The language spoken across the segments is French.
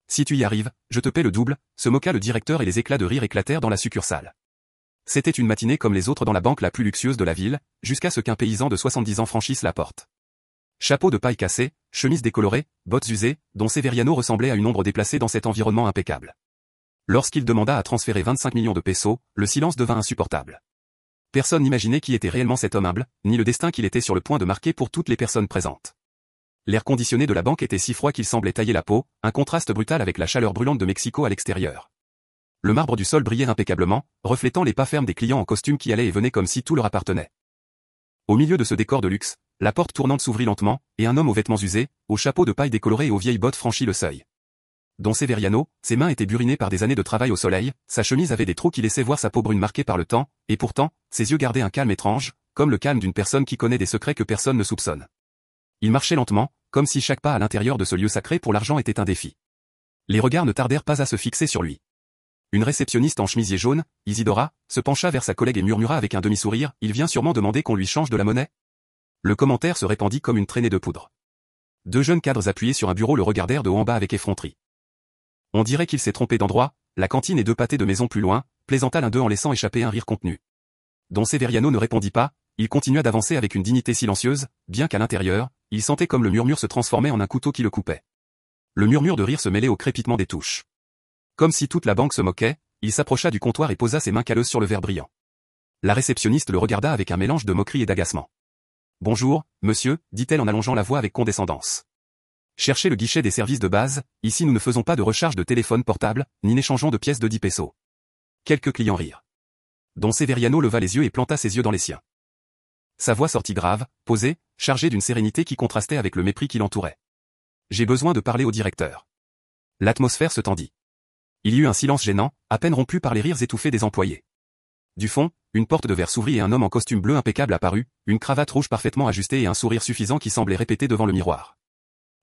Si tu y arrives, je te paie le double, se moqua le directeur et les éclats de rire éclatèrent dans la succursale. C'était une matinée comme les autres dans la banque la plus luxueuse de la ville, jusqu'à ce qu'un paysan de 70 ans franchisse la porte. Chapeau de paille cassé, chemise décolorée, bottes usées, Don Severiano ressemblait à une ombre déplacée dans cet environnement impeccable. Lorsqu'il demanda à transférer 25 millions de pesos, le silence devint insupportable. Personne n'imaginait qui était réellement cet homme humble, ni le destin qu'il était sur le point de marquer pour toutes les personnes présentes. L'air conditionné de la banque était si froid qu'il semblait tailler la peau, un contraste brutal avec la chaleur brûlante de Mexico à l'extérieur. Le marbre du sol brillait impeccablement, reflétant les pas fermes des clients en costume qui allaient et venaient comme si tout leur appartenait. Au milieu de ce décor de luxe, la porte tournante s'ouvrit lentement, et un homme aux vêtements usés, au chapeau de paille décoloré et aux vieilles bottes franchit le seuil. Don Severiano, ses mains étaient burinées par des années de travail au soleil, sa chemise avait des trous qui laissaient voir sa peau brune marquée par le temps, et pourtant, ses yeux gardaient un calme étrange, comme le calme d'une personne qui connaît des secrets que personne ne soupçonne. Il marchait lentement, comme si chaque pas à l'intérieur de ce lieu sacré pour l'argent était un défi. Les regards ne tardèrent pas à se fixer sur lui. Une réceptionniste en chemisier jaune, Isidora, se pencha vers sa collègue et murmura avec un demi-sourire, « Il vient sûrement demander qu'on lui change de la monnaie ?» Le commentaire se répandit comme une traînée de poudre. Deux jeunes cadres appuyés sur un bureau le regardèrent de haut en bas avec effronterie. « On dirait qu'il s'est trompé d'endroit, la cantine est deux pâtés de maison plus loin », plaisanta l'un d'eux en laissant échapper un rire contenu. Don Severiano ne répondit pas, il continua d'avancer avec une dignité silencieuse, bien qu'à l'intérieur, il sentait comme le murmure se transformait en un couteau qui le coupait. Le murmure de rire se mêlait au crépitement des touches. Comme si toute la banque se moquait, il s'approcha du comptoir et posa ses mains calleuses sur le verre brillant. La réceptionniste le regarda avec un mélange de moquerie et d'agacement. « Bonjour, monsieur », dit-elle en allongeant la voix avec condescendance. « Cherchez le guichet des services de base, ici nous ne faisons pas de recharge de téléphone portable, ni n'échangeons de pièces de 10 pesos. » Quelques clients rirent. Don Severiano leva les yeux et planta ses yeux dans les siens. Sa voix sortit grave, posée, chargée d'une sérénité qui contrastait avec le mépris qui l'entourait. « J'ai besoin de parler au directeur. » L'atmosphère se tendit. Il y eut un silence gênant, à peine rompu par les rires étouffés des employés. Du fond, une porte de verre s'ouvrit et un homme en costume bleu impeccable apparut, une cravate rouge parfaitement ajustée et un sourire suffisant qui semblait répéter devant le miroir.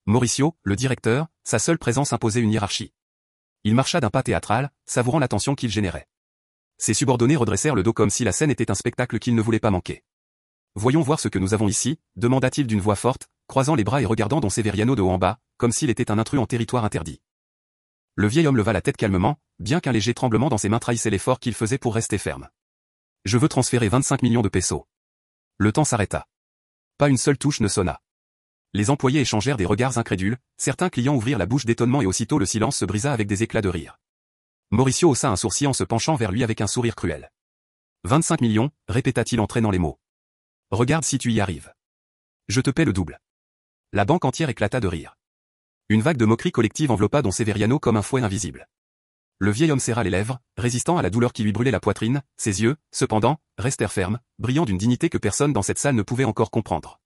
Mauricio, le directeur, sa seule présence imposait une hiérarchie. Il marcha d'un pas théâtral, savourant l'attention qu'il générait. Ses subordonnés redressèrent le dos comme si la scène était un spectacle qu'ils ne voulaient pas manquer. « Voyons voir ce que nous avons ici », demanda-t-il d'une voix forte, croisant les bras et regardant Don Severiano de haut en bas, comme s'il était un intrus en territoire interdit. Le vieil homme leva la tête calmement, bien qu'un léger tremblement dans ses mains trahissait l'effort qu'il faisait pour rester ferme. « Je veux transférer 25 millions de pesos. » Le temps s'arrêta. Pas une seule touche ne sonna. Les employés échangèrent des regards incrédules, certains clients ouvrirent la bouche d'étonnement et aussitôt le silence se brisa avec des éclats de rire. Mauricio haussa un sourcil en se penchant vers lui avec un sourire cruel. « 25 millions, répéta-t-il en traînant les mots. « Regarde si tu y arrives. Je te paie le double. » La banque entière éclata de rire. Une vague de moquerie collective enveloppa Don Severiano comme un fouet invisible. Le vieil homme serra les lèvres, résistant à la douleur qui lui brûlait la poitrine, ses yeux, cependant, restèrent fermes, brillant d'une dignité que personne dans cette salle ne pouvait encore comprendre.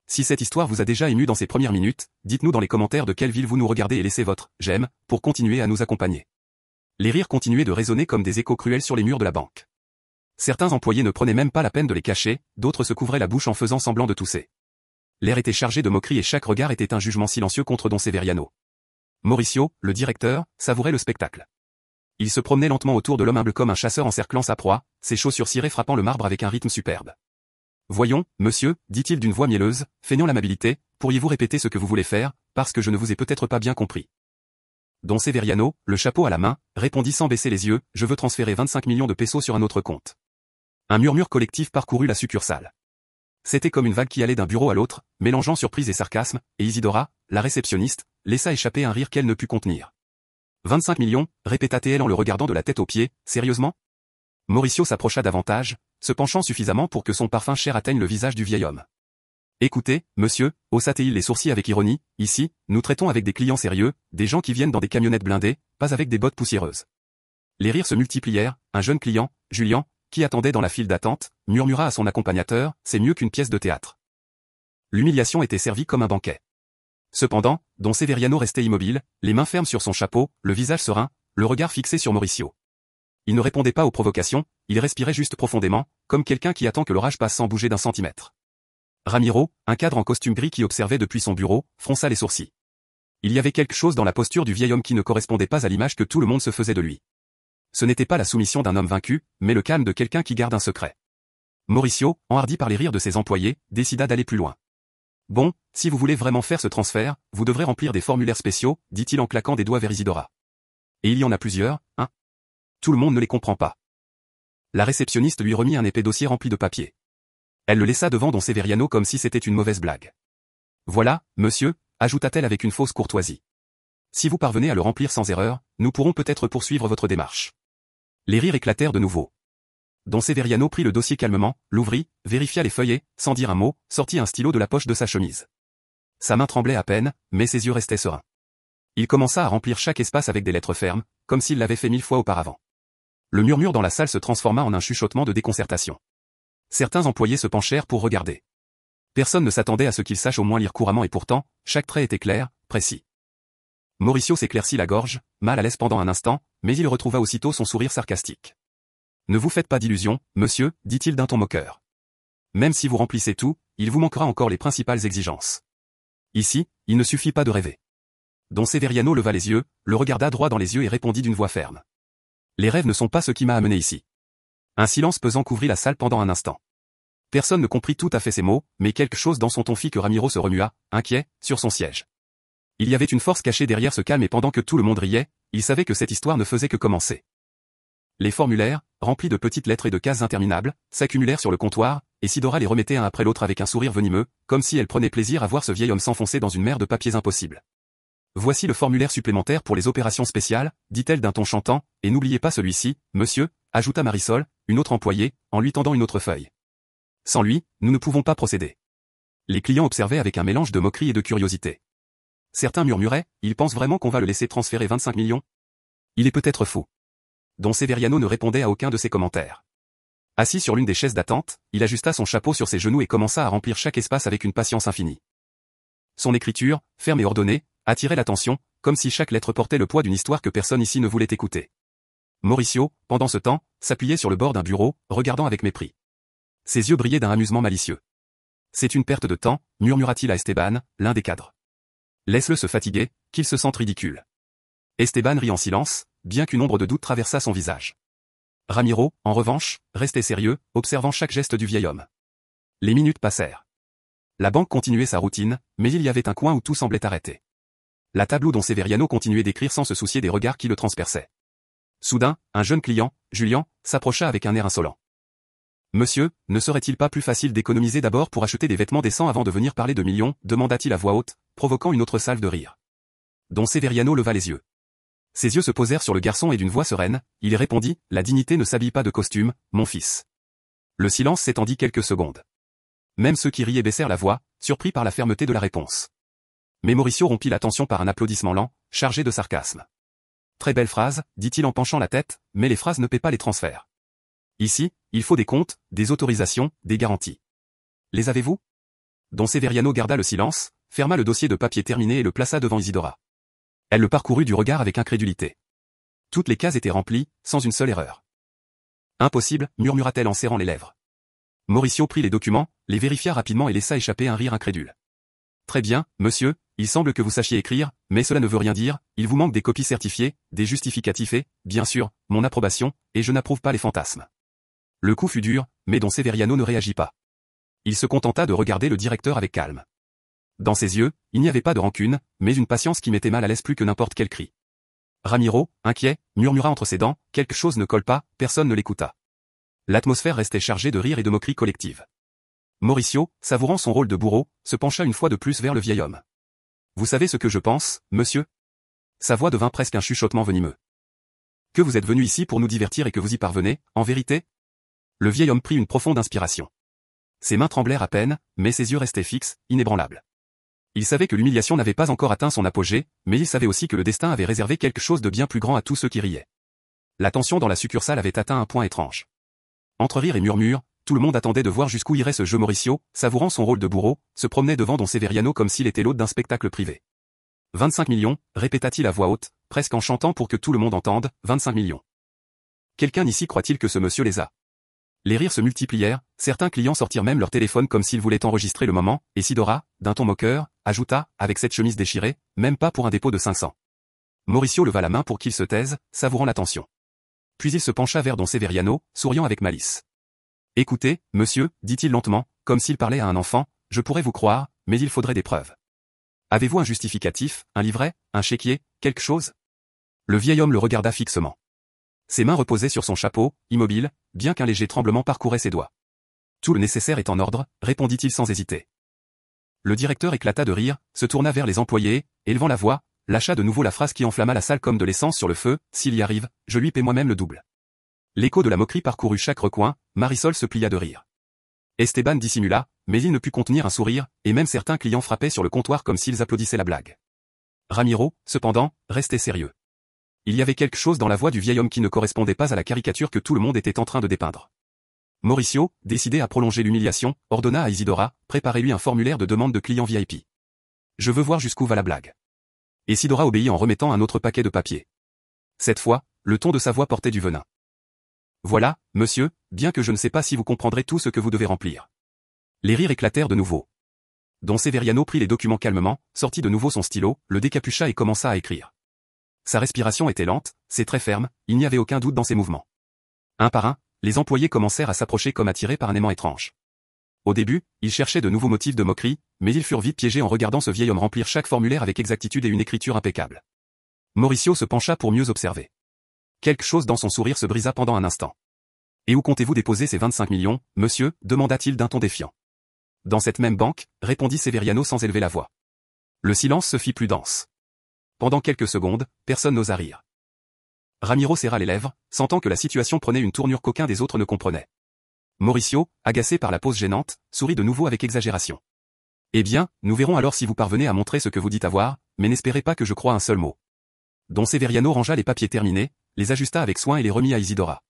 Si cette histoire vous a déjà ému dans ces premières minutes, dites-nous dans les commentaires de quelle ville vous nous regardez et laissez votre « j'aime » pour continuer à nous accompagner. Les rires continuaient de résonner comme des échos cruels sur les murs de la banque. Certains employés ne prenaient même pas la peine de les cacher, d'autres se couvraient la bouche en faisant semblant de tousser. L'air était chargé de moquerie et chaque regard était un jugement silencieux contre Don Severiano. Mauricio, le directeur, savourait le spectacle. Il se promenait lentement autour de l'homme humble comme un chasseur encerclant sa proie, ses chaussures cirées frappant le marbre avec un rythme superbe. « Voyons, monsieur, dit-il d'une voix mielleuse, feignant l'amabilité, pourriez-vous répéter ce que vous voulez faire, parce que je ne vous ai peut-être pas bien compris. » Don Severiano, le chapeau à la main, répondit sans baisser les yeux, « Je veux transférer 25 millions de pesos sur un autre compte. » Un murmure collectif parcourut la succursale. C'était comme une vague qui allait d'un bureau à l'autre, mélangeant surprise et sarcasme, et Isidora, la réceptionniste, laissa échapper un rire qu'elle ne put contenir. 25 millions, répéta-t-elle en le regardant de la tête aux pieds, sérieusement? Mauricio s'approcha davantage, se penchant suffisamment pour que son parfum cher atteigne le visage du vieil homme. Écoutez, monsieur, haussa-t-il les sourcils avec ironie, ici, nous traitons avec des clients sérieux, des gens qui viennent dans des camionnettes blindées, pas avec des bottes poussiéreuses. Les rires se multiplièrent, un jeune client, Julian, qui attendait dans la file d'attente, murmura à son accompagnateur, c'est mieux qu'une pièce de théâtre. L'humiliation était servie comme un banquet. Cependant, Don Severiano restait immobile, les mains fermes sur son chapeau, le visage serein, le regard fixé sur Mauricio. Il ne répondait pas aux provocations, il respirait juste profondément, comme quelqu'un qui attend que l'orage passe sans bouger d'un centimètre. Ramiro, un cadre en costume gris qui observait depuis son bureau, fronça les sourcils. Il y avait quelque chose dans la posture du vieil homme qui ne correspondait pas à l'image que tout le monde se faisait de lui. Ce n'était pas la soumission d'un homme vaincu, mais le calme de quelqu'un qui garde un secret. Mauricio, enhardi par les rires de ses employés, décida d'aller plus loin. Bon, si vous voulez vraiment faire ce transfert, vous devrez remplir des formulaires spéciaux, dit-il en claquant des doigts vers Isidora. Et il y en a plusieurs, hein? Tout le monde ne les comprend pas. La réceptionniste lui remit un épais dossier rempli de papier. Elle le laissa devant don Severiano comme si c'était une mauvaise blague. Voilà, monsieur, ajouta-t-elle avec une fausse courtoisie. Si vous parvenez à le remplir sans erreur, nous pourrons peut-être poursuivre votre démarche. Les rires éclatèrent de nouveau. Don Severiano prit le dossier calmement, l'ouvrit, vérifia les feuillets, sans dire un mot, sortit un stylo de la poche de sa chemise. Sa main tremblait à peine, mais ses yeux restaient sereins. Il commença à remplir chaque espace avec des lettres fermes, comme s'il l'avait fait 1000 fois auparavant. Le murmure dans la salle se transforma en un chuchotement de déconcertation. Certains employés se penchèrent pour regarder. Personne ne s'attendait à ce qu'il sache au moins lire couramment et pourtant, chaque trait était clair, précis. Mauricio s'éclaircit la gorge, mal à l'aise pendant un instant, mais il retrouva aussitôt son sourire sarcastique. Ne vous faites pas d'illusions, monsieur, dit-il d'un ton moqueur. Même si vous remplissez tout, il vous manquera encore les principales exigences. Ici, il ne suffit pas de rêver. Don Severiano leva les yeux, le regarda droit dans les yeux et répondit d'une voix ferme. Les rêves ne sont pas ce qui m'a amené ici. Un silence pesant couvrit la salle pendant un instant. Personne ne comprit tout à fait ces mots, mais quelque chose dans son ton fit que Ramiro se remua, inquiet, sur son siège. Il y avait une force cachée derrière ce calme et pendant que tout le monde riait, il savait que cette histoire ne faisait que commencer. Les formulaires, remplis de petites lettres et de cases interminables, s'accumulèrent sur le comptoir, et Sidora les remettait un après l'autre avec un sourire venimeux, comme si elle prenait plaisir à voir ce vieil homme s'enfoncer dans une mer de papiers impossibles. Voici le formulaire supplémentaire pour les opérations spéciales, dit-elle d'un ton chantant, et n'oubliez pas celui-ci, monsieur, ajouta Marisol, une autre employée, en lui tendant une autre feuille. Sans lui, nous ne pouvons pas procéder. Les clients observaient avec un mélange de moquerie et de curiosité. Certains murmuraient, il pense vraiment qu'on va le laisser transférer 25 millions? Il est peut-être fou. Don Severiano ne répondait à aucun de ces commentaires. Assis sur l'une des chaises d'attente, il ajusta son chapeau sur ses genoux et commença à remplir chaque espace avec une patience infinie. Son écriture, ferme et ordonnée, attirait l'attention, comme si chaque lettre portait le poids d'une histoire que personne ici ne voulait écouter. Mauricio, pendant ce temps, s'appuyait sur le bord d'un bureau, regardant avec mépris. Ses yeux brillaient d'un amusement malicieux. C'est une perte de temps, murmura-t-il à Esteban, l'un des cadres. Laisse-le se fatiguer, qu'il se sente ridicule. Esteban rit en silence, bien qu'une ombre de doute traversât son visage. Ramiro, en revanche, restait sérieux, observant chaque geste du vieil homme. Les minutes passèrent. La banque continuait sa routine, mais il y avait un coin où tout semblait arrêté. La table où don Severiano continuait d'écrire sans se soucier des regards qui le transperçaient. Soudain, un jeune client, Julian, s'approcha avec un air insolent. Monsieur, ne serait-il pas plus facile d'économiser d'abord pour acheter des vêtements décents avant de venir parler de millions, demanda-t-il à voix haute, provoquant une autre salve de rire. Don Severiano leva les yeux. Ses yeux se posèrent sur le garçon et d'une voix sereine, il répondit, la dignité ne s'habille pas de costume, mon fils. Le silence s'étendit quelques secondes. Même ceux qui riaient baissèrent la voix, surpris par la fermeté de la réponse. Mais Mauricio rompit la tension par un applaudissement lent, chargé de sarcasme. Très belle phrase, dit-il en penchant la tête, mais les phrases ne paient pas les transferts. Ici, il faut des comptes, des autorisations, des garanties. Les avez-vous? Don Severiano garda le silence, ferma le dossier de papier terminé et le plaça devant Isidora. Elle le parcourut du regard avec incrédulité. Toutes les cases étaient remplies, sans une seule erreur. Impossible, murmura-t-elle en serrant les lèvres. Mauricio prit les documents, les vérifia rapidement et laissa échapper un rire incrédule. Très bien, monsieur, il semble que vous sachiez écrire, mais cela ne veut rien dire, il vous manque des copies certifiées, des justificatifs et, bien sûr, mon approbation, et je n'approuve pas les fantasmes. Le coup fut dur, mais don Severiano ne réagit pas. Il se contenta de regarder le directeur avec calme. Dans ses yeux, il n'y avait pas de rancune, mais une patience qui mettait mal à l'aise plus que n'importe quel cri. Ramiro, inquiet, murmura entre ses dents, quelque chose ne colle pas, personne ne l'écouta. L'atmosphère restait chargée de rire et de moqueries collectives. Mauricio, savourant son rôle de bourreau, se pencha une fois de plus vers le vieil homme. Vous savez ce que je pense, monsieur? Sa voix devint presque un chuchotement venimeux. Que vous êtes venu ici pour nous divertir et que vous y parvenez, en vérité? Le vieil homme prit une profonde inspiration. Ses mains tremblèrent à peine, mais ses yeux restaient fixes, inébranlables. Il savait que l'humiliation n'avait pas encore atteint son apogée, mais il savait aussi que le destin avait réservé quelque chose de bien plus grand à tous ceux qui riaient. La tension dans la succursale avait atteint un point étrange. Entre rire et murmures, tout le monde attendait de voir jusqu'où irait ce jeu. Mauricio, savourant son rôle de bourreau, se promenait devant don Severiano comme s'il était l'hôte d'un spectacle privé. 25 millions, répéta-t-il à voix haute, presque en chantant pour que tout le monde entende, 25 millions. Quelqu'un ici croit-il que ce monsieur les a? Les rires se multiplièrent, certains clients sortirent même leur téléphone comme s'ils voulaient enregistrer le moment, et Sidora, d'un ton moqueur, ajouta, avec cette chemise déchirée, même pas pour un dépôt de 500. Mauricio leva la main pour qu'il se taise, savourant l'attention. Puis il se pencha vers don Severiano, souriant avec malice. Écoutez, monsieur, dit-il lentement, comme s'il parlait à un enfant, je pourrais vous croire, mais il faudrait des preuves. Avez-vous un justificatif, un livret, un chéquier, quelque chose? Le vieil homme le regarda fixement. Ses mains reposaient sur son chapeau, immobile, bien qu'un léger tremblement parcourait ses doigts. Tout le nécessaire est en ordre, répondit-il sans hésiter. Le directeur éclata de rire, se tourna vers les employés, élevant la voix, lâcha de nouveau la phrase qui enflamma la salle comme de l'essence sur le feu, s'il y arrive, je lui paie moi-même le double. L'écho de la moquerie parcourut chaque recoin, Marisol se plia de rire. Esteban dissimula, mais il ne put contenir un sourire, et même certains clients frappaient sur le comptoir comme s'ils applaudissaient la blague. Ramiro, cependant, restait sérieux. Il y avait quelque chose dans la voix du vieil homme qui ne correspondait pas à la caricature que tout le monde était en train de dépeindre. Mauricio, décidé à prolonger l'humiliation, ordonna à Isidora, préparez-lui un formulaire de demande de client VIP. Je veux voir jusqu'où va la blague. Isidora obéit en remettant un autre paquet de papier. Cette fois, le ton de sa voix portait du venin. Voilà, monsieur, bien que je ne sais pas si vous comprendrez tout ce que vous devez remplir. Les rires éclatèrent de nouveau. Don Severiano prit les documents calmement, sortit de nouveau son stylo, le décapucha et commença à écrire. Sa respiration était lente, ses traits fermes, il n'y avait aucun doute dans ses mouvements. Un par un, les employés commencèrent à s'approcher comme attirés par un aimant étrange. Au début, ils cherchaient de nouveaux motifs de moquerie, mais ils furent vite piégés en regardant ce vieil homme remplir chaque formulaire avec exactitude et une écriture impeccable. Mauricio se pencha pour mieux observer. Quelque chose dans son sourire se brisa pendant un instant. Et où comptez-vous déposer ces 25 millions, monsieur, demanda-t-il d'un ton défiant. Dans cette même banque, répondit Severiano sans élever la voix. Le silence se fit plus dense. Pendant quelques secondes, personne n'osa rire. Ramiro serra les lèvres, sentant que la situation prenait une tournure qu'aucun des autres ne comprenait. Mauricio, agacé par la pause gênante, sourit de nouveau avec exagération. Eh bien, nous verrons alors si vous parvenez à montrer ce que vous dites avoir, mais n'espérez pas que je croie un seul mot. Don Severiano rangea les papiers terminés, les ajusta avec soin et les remit à Isidora.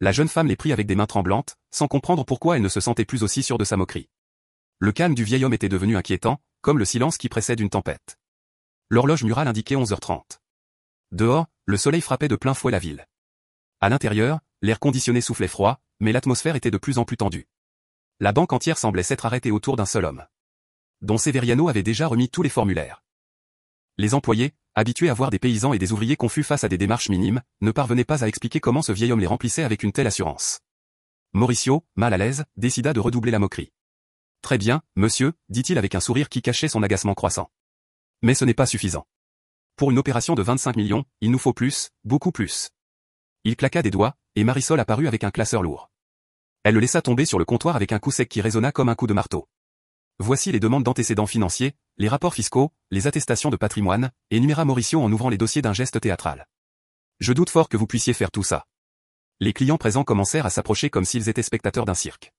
La jeune femme les prit avec des mains tremblantes, sans comprendre pourquoi elle ne se sentait plus aussi sûre de sa moquerie. Le calme du vieil homme était devenu inquiétant, comme le silence qui précède une tempête. L'horloge murale indiquait 11h30. Dehors, le soleil frappait de plein fouet la ville. À l'intérieur, l'air conditionné soufflait froid, mais l'atmosphère était de plus en plus tendue. La banque entière semblait s'être arrêtée autour d'un seul homme. Don Severiano avait déjà remis tous les formulaires. Les employés, habitués à voir des paysans et des ouvriers confus face à des démarches minimes, ne parvenaient pas à expliquer comment ce vieil homme les remplissait avec une telle assurance. Mauricio, mal à l'aise, décida de redoubler la moquerie. Très bien, monsieur, dit-il avec un sourire qui cachait son agacement croissant. Mais ce n'est pas suffisant. Pour une opération de 25 millions, il nous faut plus, beaucoup plus. Il claqua des doigts, et Marisol apparut avec un classeur lourd. Elle le laissa tomber sur le comptoir avec un coup sec qui résonna comme un coup de marteau. Voici les demandes d'antécédents financiers, les rapports fiscaux, les attestations de patrimoine, énuméra Mauricio en ouvrant les dossiers d'un geste théâtral. Je doute fort que vous puissiez faire tout ça. Les clients présents commencèrent à s'approcher comme s'ils étaient spectateurs d'un cirque.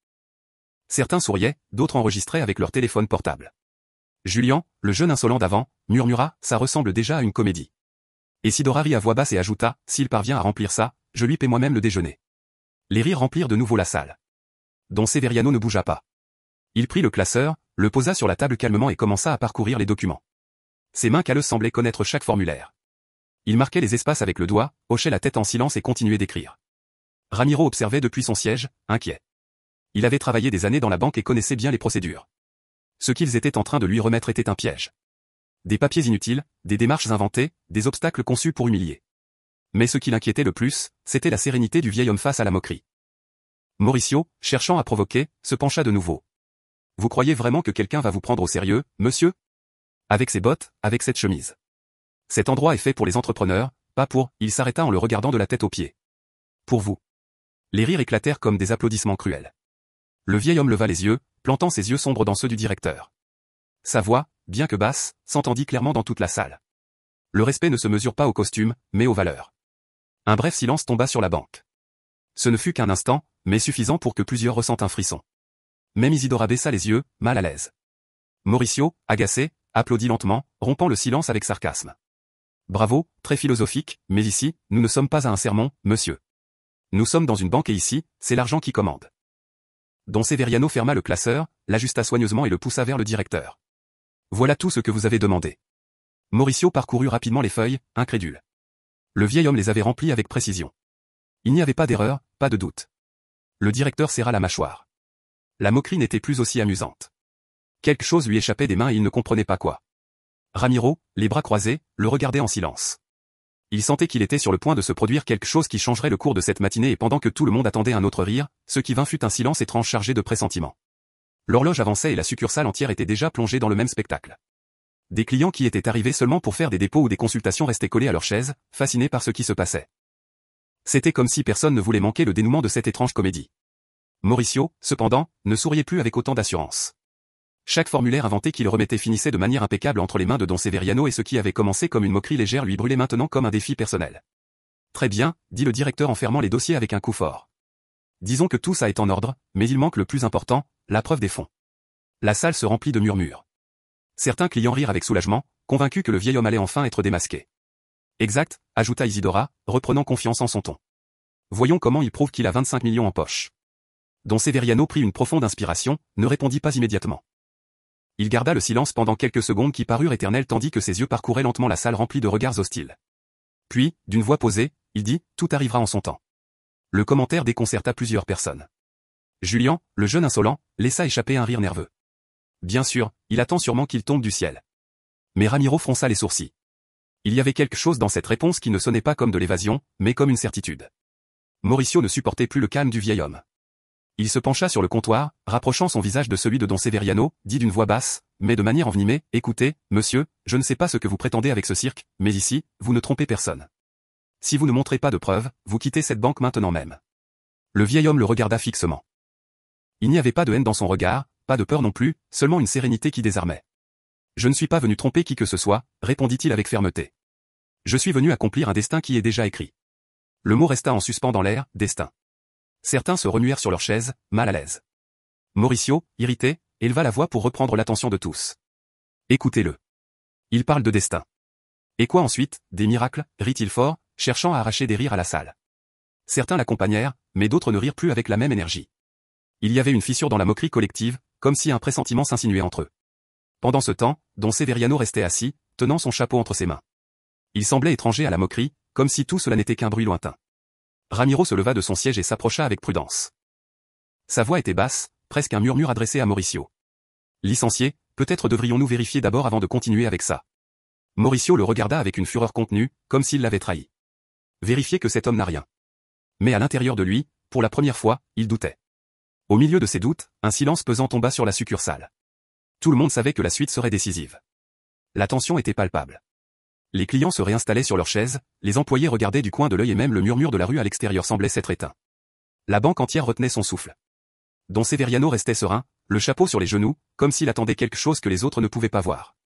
Certains souriaient, d'autres enregistraient avec leur téléphone portable. Julian, le jeune insolent d'avant, murmura, ça ressemble déjà à une comédie. Isidora rit à voix basse et ajouta, s'il parvient à remplir ça, je lui paie moi-même le déjeuner. Les rires remplirent de nouveau la salle. Don Severiano ne bougea pas. Il prit le classeur, le posa sur la table calmement et commença à parcourir les documents. Ses mains calleuses semblaient connaître chaque formulaire. Il marquait les espaces avec le doigt, hochait la tête en silence et continuait d'écrire. Ramiro observait depuis son siège, inquiet. Il avait travaillé des années dans la banque et connaissait bien les procédures. Ce qu'ils étaient en train de lui remettre était un piège. Des papiers inutiles, des démarches inventées, des obstacles conçus pour humilier. Mais ce qui l'inquiétait le plus, c'était la sérénité du vieil homme face à la moquerie. Mauricio, cherchant à provoquer, se pencha de nouveau. Vous croyez vraiment que quelqu'un va vous prendre au sérieux, monsieur? Avec ses bottes, avec cette chemise. Cet endroit est fait pour les entrepreneurs, pas pour, il s'arrêta en le regardant de la tête aux pieds. Pour vous. Les rires éclatèrent comme des applaudissements cruels. Le vieil homme leva les yeux, plantant ses yeux sombres dans ceux du directeur. Sa voix, bien que basse, s'entendit clairement dans toute la salle. Le respect ne se mesure pas au costume, mais aux valeurs. Un bref silence tomba sur la banque. Ce ne fut qu'un instant, mais suffisant pour que plusieurs ressentent un frisson. Même Isidora baissa les yeux, mal à l'aise. Mauricio, agacé, applaudit lentement, rompant le silence avec sarcasme. Bravo, très philosophique, mais ici, nous ne sommes pas à un sermon, monsieur. Nous sommes dans une banque et ici, c'est l'argent qui commande. Don Severiano ferma le classeur, l'ajusta soigneusement et le poussa vers le directeur. Voilà tout ce que vous avez demandé. Mauricio parcourut rapidement les feuilles, incrédule. Le vieil homme les avait remplies avec précision. Il n'y avait pas d'erreur, pas de doute. Le directeur serra la mâchoire. La moquerie n'était plus aussi amusante. Quelque chose lui échappait des mains et il ne comprenait pas quoi. Ramiro, les bras croisés, le regardait en silence. Il sentait qu'il était sur le point de se produire quelque chose qui changerait le cours de cette matinée et pendant que tout le monde attendait un autre rire, ce qui vint fut un silence étrange chargé de pressentiments. L'horloge avançait et la succursale entière était déjà plongée dans le même spectacle. Des clients qui étaient arrivés seulement pour faire des dépôts ou des consultations restaient collés à leurs chaises, fascinés par ce qui se passait. C'était comme si personne ne voulait manquer le dénouement de cette étrange comédie. Mauricio, cependant, ne souriait plus avec autant d'assurance. Chaque formulaire inventé qu'il remettait finissait de manière impeccable entre les mains de Don Severiano et ce qui avait commencé comme une moquerie légère lui brûlait maintenant comme un défi personnel. Très bien, dit le directeur en fermant les dossiers avec un coup fort. Disons que tout ça est en ordre, mais il manque le plus important, la preuve des fonds. La salle se remplit de murmures. Certains clients rirent avec soulagement, convaincus que le vieil homme allait enfin être démasqué. Exact, ajouta Isidora, reprenant confiance en son ton. Voyons comment il prouve qu'il a 25 millions en poche. Don Severiano prit une profonde inspiration, ne répondit pas immédiatement. Il garda le silence pendant quelques secondes qui parurent éternelles tandis que ses yeux parcouraient lentement la salle remplie de regards hostiles. Puis, d'une voix posée, il dit « Tout arrivera en son temps ». Le commentaire déconcerta plusieurs personnes. Julian, le jeune insolent, laissa échapper un rire nerveux. Bien sûr, il attend sûrement qu'il tombe du ciel. Mais Ramiro fronça les sourcils. Il y avait quelque chose dans cette réponse qui ne sonnait pas comme de l'évasion, mais comme une certitude. Mauricio ne supportait plus le calme du vieil homme. Il se pencha sur le comptoir, rapprochant son visage de celui de Don Severiano, dit d'une voix basse, mais de manière envenimée, « Écoutez, monsieur, je ne sais pas ce que vous prétendez avec ce cirque, mais ici, vous ne trompez personne. Si vous ne montrez pas de preuves, vous quittez cette banque maintenant même. » Le vieil homme le regarda fixement. Il n'y avait pas de haine dans son regard, pas de peur non plus, seulement une sérénité qui désarmait. « Je ne suis pas venu tromper qui que ce soit, » répondit-il avec fermeté. « Je suis venu accomplir un destin qui est déjà écrit. » Le mot resta en suspens dans l'air, destin. Certains se remuèrent sur leurs chaises, mal à l'aise. Mauricio, irrité, éleva la voix pour reprendre l'attention de tous. Écoutez-le. Il parle de destin. Et quoi ensuite, des miracles, rit-il fort, cherchant à arracher des rires à la salle. Certains l'accompagnèrent, mais d'autres ne rirent plus avec la même énergie. Il y avait une fissure dans la moquerie collective, comme si un pressentiment s'insinuait entre eux. Pendant ce temps, Don Severiano restait assis, tenant son chapeau entre ses mains. Il semblait étranger à la moquerie, comme si tout cela n'était qu'un bruit lointain. Ramiro se leva de son siège et s'approcha avec prudence. Sa voix était basse, presque un murmure adressé à Mauricio. Licencié, peut-être devrions-nous vérifier d'abord avant de continuer avec ça. Mauricio le regarda avec une fureur contenue, comme s'il l'avait trahi. Vérifier que cet homme n'a rien. Mais à l'intérieur de lui, pour la première fois, il doutait. Au milieu de ses doutes, un silence pesant tomba sur la succursale. Tout le monde savait que la suite serait décisive. La tension était palpable. Les clients se réinstallaient sur leurs chaises, les employés regardaient du coin de l'œil et même le murmure de la rue à l'extérieur semblait s'être éteint. La banque entière retenait son souffle. Don Severiano restait serein, le chapeau sur les genoux, comme s'il attendait quelque chose que les autres ne pouvaient pas voir.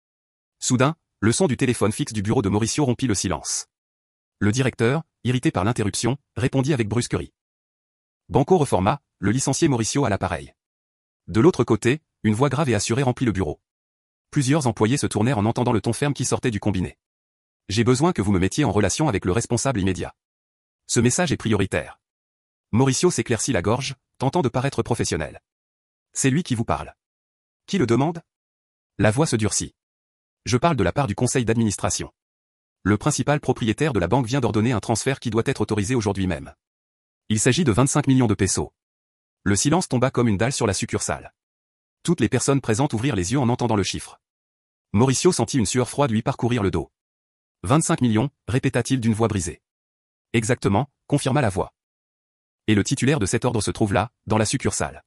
Soudain, le son du téléphone fixe du bureau de Mauricio rompit le silence. Le directeur, irrité par l'interruption, répondit avec brusquerie. Banco Reforma, le licencié Mauricio à l'appareil. De l'autre côté, une voix grave et assurée remplit le bureau. Plusieurs employés se tournèrent en entendant le ton ferme qui sortait du combiné. J'ai besoin que vous me mettiez en relation avec le responsable immédiat. Ce message est prioritaire. Mauricio s'éclaircit la gorge, tentant de paraître professionnel. C'est lui qui vous parle. Qui le demande? La voix se durcit. Je parle de la part du conseil d'administration. Le principal propriétaire de la banque vient d'ordonner un transfert qui doit être autorisé aujourd'hui même. Il s'agit de 25 millions de pesos. Le silence tomba comme une dalle sur la succursale. Toutes les personnes présentes ouvrirent les yeux en entendant le chiffre. Mauricio sentit une sueur froide lui parcourir le dos. 25 millions, répéta-t-il d'une voix brisée. Exactement, confirma la voix. Et le titulaire de cet ordre se trouve là, dans la succursale.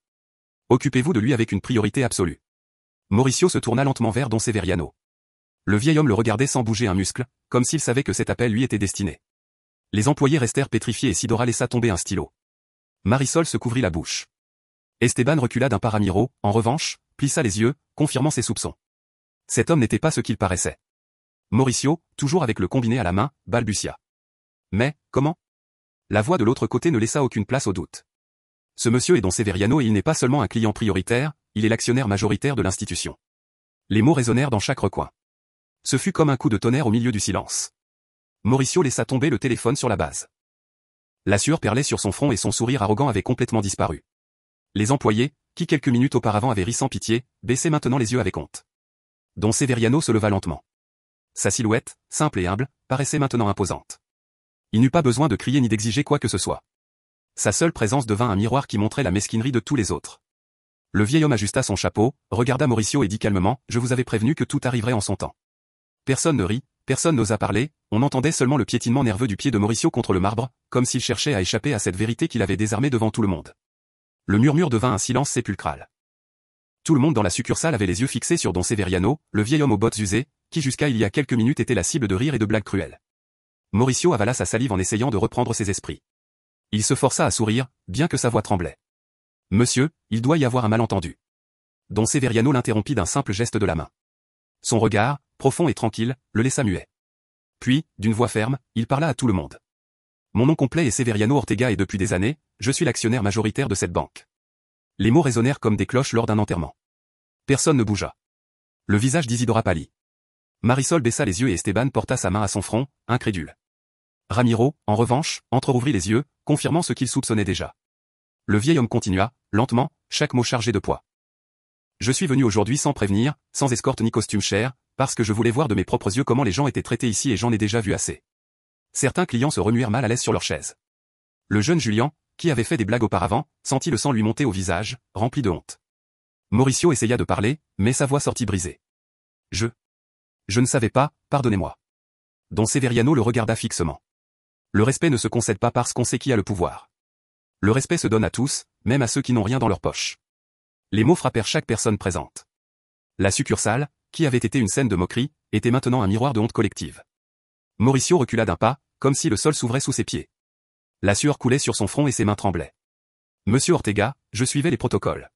Occupez-vous de lui avec une priorité absolue. Mauricio se tourna lentement vers Don Severiano. Le vieil homme le regardait sans bouger un muscle, comme s'il savait que cet appel lui était destiné. Les employés restèrent pétrifiés et Sidora laissa tomber un stylo. Marisol se couvrit la bouche. Esteban recula d'un pas. Ramiro, en revanche, plissa les yeux, confirmant ses soupçons. Cet homme n'était pas ce qu'il paraissait. Mauricio, toujours avec le combiné à la main, balbutia. Mais, comment? La voix de l'autre côté ne laissa aucune place au doute. Ce monsieur est Don Severiano et il n'est pas seulement un client prioritaire, il est l'actionnaire majoritaire de l'institution. Les mots résonnèrent dans chaque recoin. Ce fut comme un coup de tonnerre au milieu du silence. Mauricio laissa tomber le téléphone sur la base. La sueur perlait sur son front et son sourire arrogant avait complètement disparu. Les employés, qui quelques minutes auparavant avaient ri sans pitié, baissaient maintenant les yeux avec honte. Don Severiano se leva lentement. Sa silhouette, simple et humble, paraissait maintenant imposante. Il n'eut pas besoin de crier ni d'exiger quoi que ce soit. Sa seule présence devint un miroir qui montrait la mesquinerie de tous les autres. Le vieil homme ajusta son chapeau, regarda Mauricio et dit calmement, « Je vous avais prévenu que tout arriverait en son temps. » Personne ne rit, personne n'osa parler, on entendait seulement le piétinement nerveux du pied de Mauricio contre le marbre, comme s'il cherchait à échapper à cette vérité qu'il avait désarmée devant tout le monde. Le murmure devint un silence sépulcral. Tout le monde dans la succursale avait les yeux fixés sur Don Severiano, le vieil homme aux bottes usées, qui jusqu'à il y a quelques minutes était la cible de rires et de blagues cruelles. Mauricio avala sa salive en essayant de reprendre ses esprits. Il se força à sourire, bien que sa voix tremblait. « Monsieur, il doit y avoir un malentendu. » Don Severiano l'interrompit d'un simple geste de la main. Son regard, profond et tranquille, le laissa muet. Puis, d'une voix ferme, il parla à tout le monde. « Mon nom complet est Severiano Ortega et depuis des années, je suis l'actionnaire majoritaire de cette banque. » Les mots résonnèrent comme des cloches lors d'un enterrement. Personne ne bougea. Le visage d'Isidora pâlit. Marisol baissa les yeux et Esteban porta sa main à son front, incrédule. Ramiro, en revanche, entr'ouvrit les yeux, confirmant ce qu'il soupçonnait déjà. Le vieil homme continua, lentement, chaque mot chargé de poids. « Je suis venu aujourd'hui sans prévenir, sans escorte ni costume cher, parce que je voulais voir de mes propres yeux comment les gens étaient traités ici et j'en ai déjà vu assez. » Certains clients se remuèrent mal à l'aise sur leurs chaises. Le jeune Julian, qui avait fait des blagues auparavant, sentit le sang lui monter au visage, rempli de honte. Mauricio essaya de parler, mais sa voix sortit brisée. « Je ne savais pas, pardonnez-moi. » Don Severiano le regarda fixement. Le respect ne se concède pas parce qu'on sait qui a le pouvoir. Le respect se donne à tous, même à ceux qui n'ont rien dans leur poche. Les mots frappèrent chaque personne présente. La succursale, qui avait été une scène de moquerie, était maintenant un miroir de honte collective. Mauricio recula d'un pas, comme si le sol s'ouvrait sous ses pieds. La sueur coulait sur son front et ses mains tremblaient. « Monsieur Ortega, je suivais les protocoles. »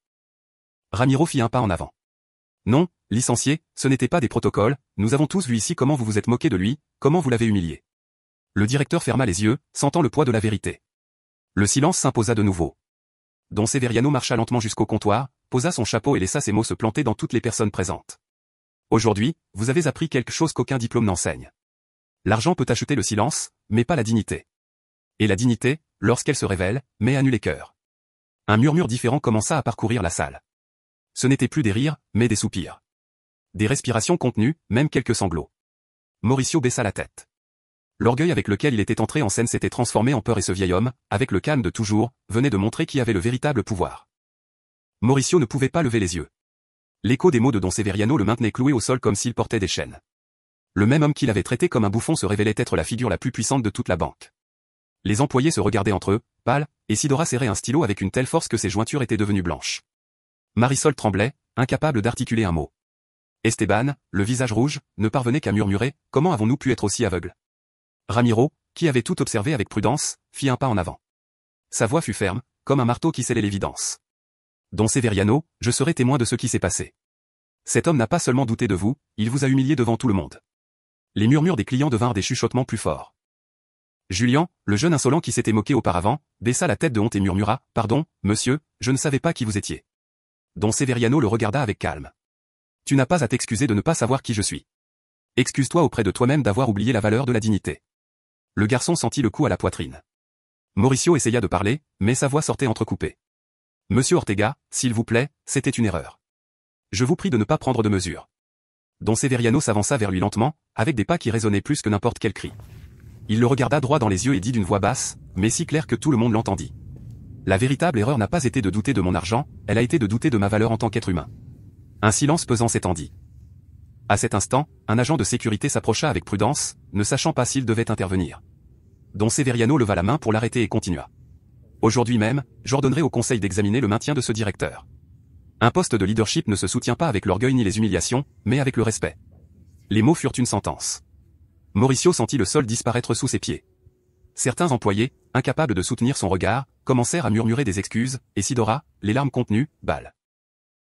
Ramiro fit un pas en avant. « Non, licencié, ce n'était pas des protocoles, nous avons tous vu ici comment vous vous êtes moqué de lui, comment vous l'avez humilié. » Le directeur ferma les yeux, sentant le poids de la vérité. Le silence s'imposa de nouveau. Don Severiano marcha lentement jusqu'au comptoir, posa son chapeau et laissa ses mots se planter dans toutes les personnes présentes. « Aujourd'hui, vous avez appris quelque chose qu'aucun diplôme n'enseigne. L'argent peut acheter le silence, mais pas la dignité. Et la dignité, lorsqu'elle se révèle, met à nu les cœurs. » Un murmure différent commença à parcourir la salle. Ce n'était plus des rires, mais des soupirs. Des respirations contenues, même quelques sanglots. Mauricio baissa la tête. L'orgueil avec lequel il était entré en scène s'était transformé en peur et ce vieil homme, avec le calme de toujours, venait de montrer qui avait le véritable pouvoir. Mauricio ne pouvait pas lever les yeux. L'écho des mots de Don Severiano le maintenait cloué au sol comme s'il portait des chaînes. Le même homme qu'il avait traité comme un bouffon se révélait être la figure la plus puissante de toute la banque. Les employés se regardaient entre eux, pâles, et Sidora serrait un stylo avec une telle force que ses jointures étaient devenues blanches. Marisol tremblait, incapable d'articuler un mot. Esteban, le visage rouge, ne parvenait qu'à murmurer « Comment avons-nous pu être aussi aveugles ?» Ramiro, qui avait tout observé avec prudence, fit un pas en avant. Sa voix fut ferme, comme un marteau qui scellait l'évidence. « Don Severiano, je serai témoin de ce qui s'est passé. Cet homme n'a pas seulement douté de vous, il vous a humilié devant tout le monde. » Les murmures des clients devinrent des chuchotements plus forts. Julian, le jeune insolent qui s'était moqué auparavant, baissa la tête de honte et murmura « Pardon, monsieur, je ne savais pas qui vous étiez. » Don Severiano le regarda avec calme. « Tu n'as pas à t'excuser de ne pas savoir qui je suis. Excuse-toi auprès de toi-même d'avoir oublié la valeur de la dignité. » Le garçon sentit le coup à la poitrine. Mauricio essaya de parler, mais sa voix sortait entrecoupée. « Monsieur Ortega, s'il vous plaît, c'était une erreur. Je vous prie de ne pas prendre de mesures. » Don Severiano s'avança vers lui lentement, avec des pas qui résonnaient plus que n'importe quel cri. Il le regarda droit dans les yeux et dit d'une voix basse, mais si claire que tout le monde l'entendit. « La véritable erreur n'a pas été de douter de mon argent, elle a été de douter de ma valeur en tant qu'être humain. » Un silence pesant s'étendit. À cet instant, un agent de sécurité s'approcha avec prudence, ne sachant pas s'il devait intervenir. Don Severiano leva la main pour l'arrêter et continua. « Aujourd'hui même, j'ordonnerai au conseil d'examiner le maintien de ce directeur. Un poste de leadership ne se soutient pas avec l'orgueil ni les humiliations, mais avec le respect. » Les mots furent une sentence. Mauricio sentit le sol disparaître sous ses pieds. Certains employés, incapables de soutenir son regard, commencèrent à murmurer des excuses, et Sidora, les larmes contenues, balle.